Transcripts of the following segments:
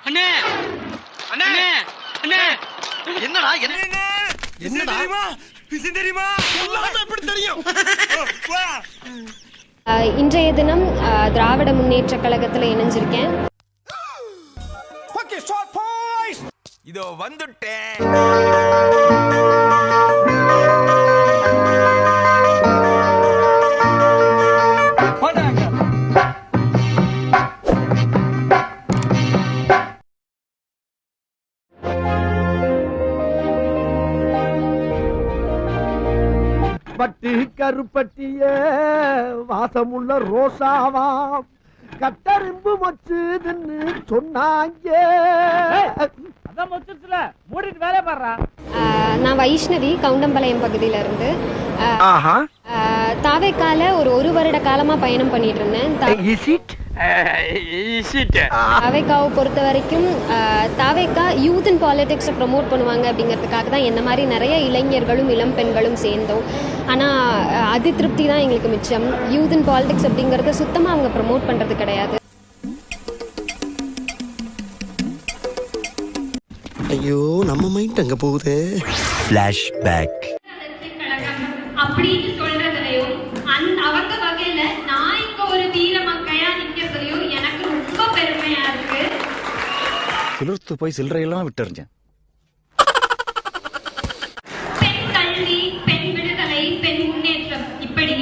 அண்ணே அண்ணே அண்ணே என்னடா என்னடா தெரியுமா எப்படி தெரியும்? இன்றைய தினம் திராவிட முன்னேற்ற கழகத்தில் இணைஞ்சிருக்கேன். இதோ வந்துட்டேன். பட்டு கருப்பட்டிய வாசமுள்ள ரோசாவாம் கட்டரும்பு மொச்சுதுன்னு சொன்னாங்க. நான் வைஷ்ணவி, கவுண்டம்பாளையம் பகுதியில இருந்து தாவேக்கால ஒரு வருட காலமா பயணம் பண்ணிட்டு இருந்தேன். தாவேக்காவை பொறுத்த வரைக்கும் தாவேக்கா யூத் அண்ட் பாலிடிக்ஸை ப்ரமோட் பண்ணுவாங்க அப்படிங்கிறதுக்காக தான் என்ன மாதிரி நிறைய இளைஞர்களும் இளம் பெண்களும் சேர்ந்தோம். ஆனால் அது திருப்தி தான் எங்களுக்கு மிச்சம். யூத் அண்ட் பாலிடிக்ஸ் அப்படிங்கிறத சுத்தமாக அவங்க ப்ரமோட் பண்ணுறது கிடையாது. ஐயோ, நம்ம மைண்ட் அங்க போகுது. ஃபிளாஷ்பேக் அப்படின்னு சொல்றதுலயும் அவங்க வகையில நான் இங்க ஒரு வீர மக்கையா நிக்கிறதுலயும் எனக்கு ரொம்ப பெருமையா இருக்கு. சிலர்த்து போய் சில்லறையெல்லாம் விட்டுறிஞ்சேன். பெண் கல்வி, பெண் விடுதலை, பெண் முன்னேற்றம், இப்படி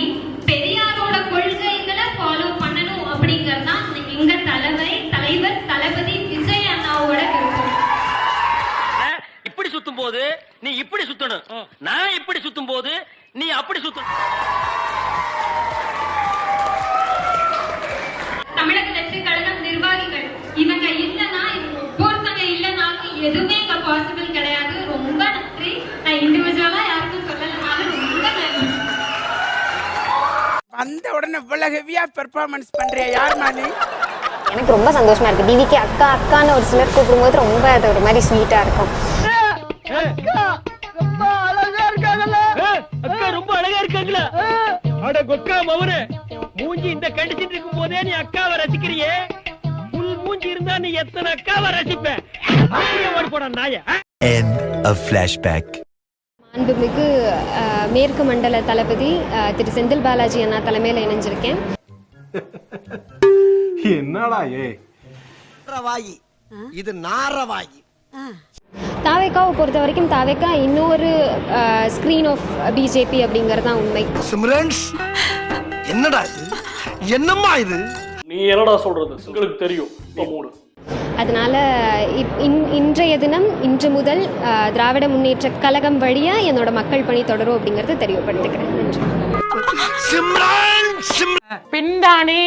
பெரியாரோட கொள்கைகளை ஃபாலோ பண்ணணும் அப்படிங்கறதுதான் எங்க தலைவர் தளபதி விஜய் அண்ணாவோட விருப்பம். இப்படி சுத்தும் போது நீ இப்படி சுத்தணும், நான் இப்படி சுத்தும் போது நீ அப்படி சுத்தணும். தமிழக வெற்றி கழகம் நிர்வாகிகள் இவங்க இல்லைன்னா ஒவ்வொருத்தங்க இல்லைனாலும் எதுவுமே இங்க பாசிபிள் கிடையாது. ரொம்ப நன்றி. நான் இண்டிவிஜுவலா யாருக்கும் சொல்லலனாலும் ரொம்ப நன்றி. வந்த உடனே இவ்வளவு ஹெவியா பெர்ஃபார்மன்ஸ் பண்றியா? யார் மானி? எனக்கு ரொம்ப சந்தோஷமா இருக்கு. டிவிக்கு அக்கா அக்கான்னு ஒரு சிலர் கூப்பிடும்போது ரொம்ப அது ஒரு மாதிரி ஸ்வீட்டா இருக்கும். அக்கா ரொம்ப அழகா இருக்காங்களா? அட கொக்கா மவனே, மூஞ்சி இந்த கண்டிச்சிட்டு இருக்கும் போதே நீ அக்காவை ரசிக்கிறியே, புல் மூஞ்சி இருந்தா நீ எத்தனை அக்காவை ரசிப்ப? அப்படியே ஓடி போட நாய. End of flashback. மாண்புமிகு மேற்கு மண்டல தளபதி திரு செந்தில் பாலாஜி அண்ணா தலைமையில் இணைஞ்சிருக்கேன். என்னடா வாயி இது நாரவாயி. தாவேக்காவை பொறுத்த வரைக்கும் தாவேக்கா இன்னொரு ஸ்கிரீன் ஆஃப் பிஜேபி அப்படிங்கிறது தான் உண்மை. சிம்ரன்ஸ், என்னடா இது? என்னம்மா இது? நீ என்னடா சொல்றது? உங்களுக்கு தெரியும். அதனால இன்றைய தினம் இன்று முதல் திராவிட முன்னேற்ற கழகம் வழியா என்னோட மக்கள் பணி தொடரும் அப்படிங்கறத தெரியப்படுத்துகிறேன். நன்றி. பின்தானே